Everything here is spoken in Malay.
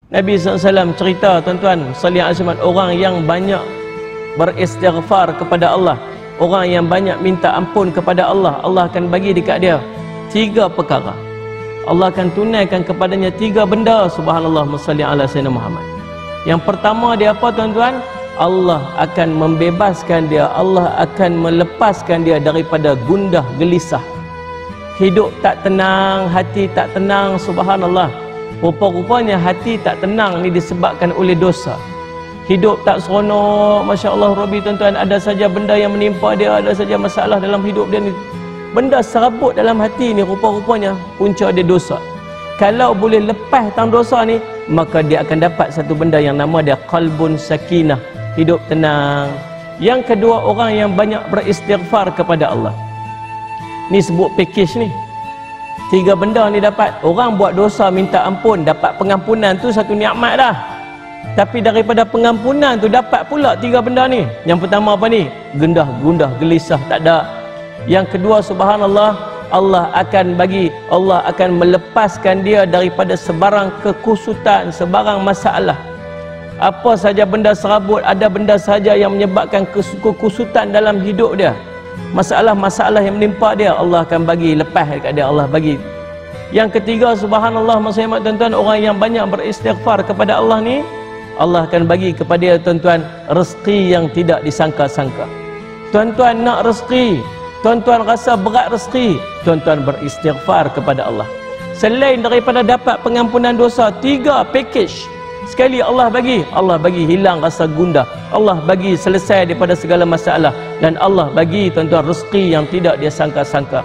Nabi SAW cerita, tuan-tuan, sallallahu alaihi wasallam, orang yang banyak beristighfar kepada Allah, orang yang banyak minta ampun kepada Allah, Allah akan bagi dekat dia 3 perkara. Allah akan tunaikan kepadanya 3 benda. Subhanallah, salli ala sayyidina Muhammad. Yang pertama dia apa, tuan-tuan? Allah akan membebaskan dia, Allah akan melepaskan dia daripada gundah gelisah. Hidup tak tenang, hati tak tenang. Subhanallah, rupa-rupanya hati tak tenang ni disebabkan oleh dosa. Hidup tak seronok, Masya Allah Rabbi, tuan-tuan, ada saja benda yang menimpa dia, ada saja masalah dalam hidup dia ni. Benda serabut dalam hati ni rupa-rupanya punca dia dosa. Kalau boleh lepas tang dosa ni, maka dia akan dapat satu benda yang nama dia qalbun sakinah, hidup tenang. Yang kedua, orang yang banyak beristighfar kepada Allah. Ni sebut package ni. 3 benda ni dapat. Orang buat dosa minta ampun, dapat pengampunan, tu satu nikmat dah. Tapi daripada pengampunan tu dapat pula 3 benda ni. Yang pertama apa ni? Gundah gelisah tak ada. Yang kedua, subhanallah, Allah akan melepaskan dia daripada sebarang kekusutan, sebarang masalah. Apa saja benda serabut, ada benda saja yang menyebabkan kekusutan dalam hidup dia, masalah-masalah yang menimpa dia, Allah akan bagi lepas dekat dia, Allah bagi. Yang ketiga, subhanallah, maksudnya tuan-tuan, orang yang banyak beristighfar kepada Allah ni, Allah akan bagi kepada dia, tuan-tuan, rezeki yang tidak disangka-sangka. Tuan-tuan nak rezeki, tuan-tuan rasa berat rezeki, tuan-tuan beristighfar kepada Allah. Selain daripada dapat pengampunan dosa, 3 package sekali Allah bagi hilang rasa gundah, Allah bagi selesai daripada segala masalah, dan Allah bagi, tuan-tuan, rezeki yang tidak dia sangka-sangka.